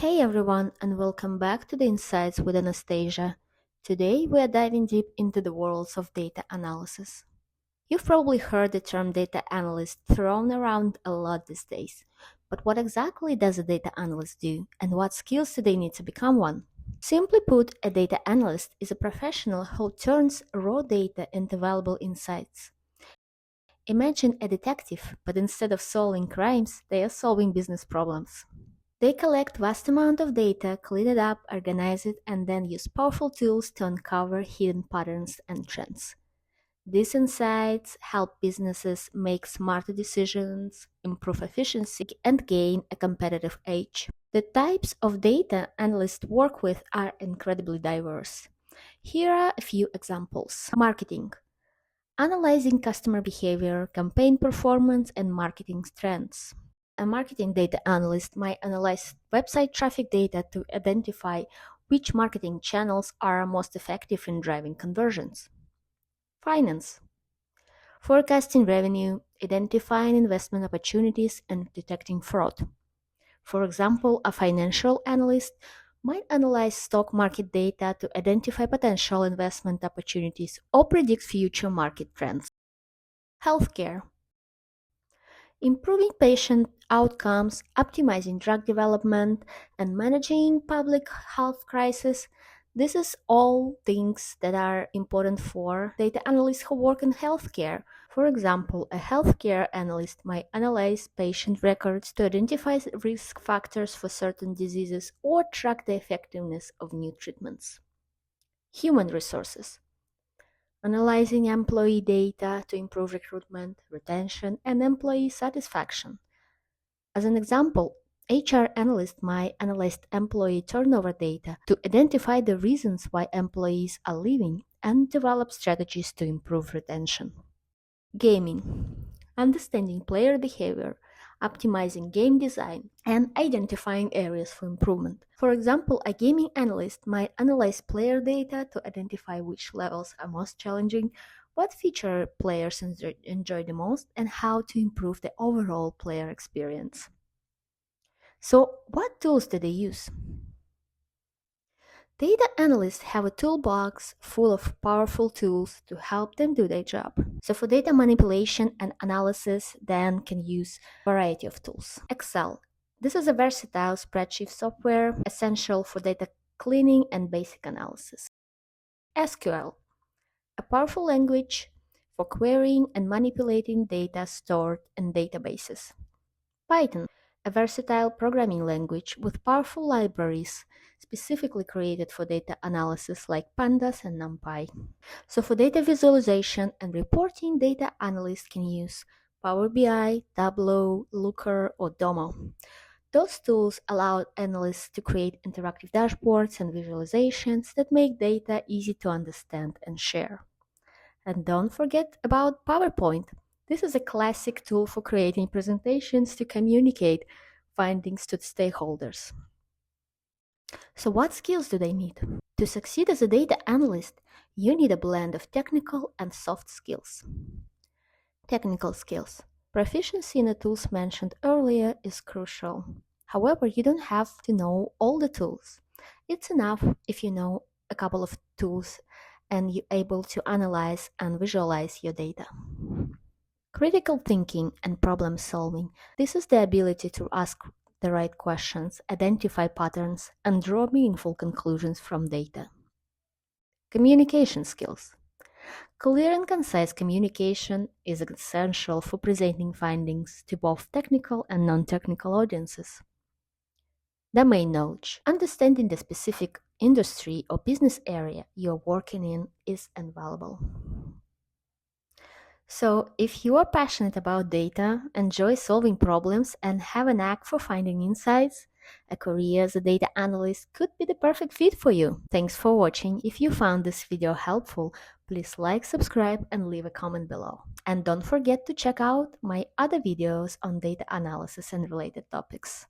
Hey everyone, and welcome back to the Insights with Anastasia. Today we are diving deep into the worlds of data analysis. You've probably heard the term data analyst thrown around a lot these days, but what exactly does a data analyst do, and what skills do they need to become one? Simply put, a data analyst is a professional who turns raw data into valuable insights. Imagine a detective, but instead of solving crimes, they are solving business problems. They collect vast amount of data, clean it up, organize it, and then use powerful tools to uncover hidden patterns and trends. These insights help businesses make smarter decisions, improve efficiency, and gain a competitive edge. The types of data analysts work with are incredibly diverse. Here are a few examples. Marketing. Analyzing customer behavior, campaign performance, and marketing trends. A marketing data analyst might analyze website traffic data to identify which marketing channels are most effective in driving conversions. Finance. Forecasting revenue, identifying investment opportunities, and detecting fraud. For example, a financial analyst might analyze stock market data to identify potential investment opportunities or predict future market trends. Healthcare. Improving patient outcomes, optimizing drug development, and managing public health crisis. This is all things that are important for data analysts who work in healthcare. For example, a healthcare analyst might analyze patient records to identify risk factors for certain diseases or track the effectiveness of new treatments. Human resources. Analyzing employee data to improve recruitment, retention, and employee satisfaction. As an example, HR analysts might analyze employee turnover data to identify the reasons why employees are leaving and develop strategies to improve retention. Gaming. Understanding player behavior, optimizing game design, and identifying areas for improvement. For example, a gaming analyst might analyze player data to identify which levels are most challenging, what feature players enjoy the most, and how to improve the overall player experience. So, what tools do they use? Data analysts have a toolbox full of powerful tools to help them do their job. So for data manipulation and analysis, then can use a variety of tools. Excel. This is a versatile spreadsheet software essential for data cleaning and basic analysis. SQL. A powerful language for querying and manipulating data stored in databases. Python, a versatile programming language with powerful libraries specifically created for data analysis like pandas and numpy. So for data visualization and reporting, data analysts can use Power BI, Tableau, Looker, or Domo. Those tools allow analysts to create interactive dashboards and visualizations that make data easy to understand and share. And don't forget about PowerPoint. This is a classic tool for creating presentations to communicate findings to stakeholders. So what skills do they need? To succeed as a data analyst, you need a blend of technical and soft skills. Technical skills. Proficiency in the tools mentioned earlier is crucial. However, you don't have to know all the tools. It's enough if you know a couple of tools and you're able to analyze and visualize your data. Critical thinking and problem solving. This is the ability to ask the right questions, identify patterns, and draw meaningful conclusions from data. Communication skills. Clear and concise communication is essential for presenting findings to both technical and non-technical audiences. Domain knowledge. Understanding the specific industry or business area you're working in is invaluable. So, if you are passionate about data, enjoy solving problems, and have a knack for finding insights, a career as a data analyst could be the perfect fit for you. Thanks for watching. If you found this video helpful, please like, subscribe, and leave a comment below. And don't forget to check out my other videos on data analysis and related topics.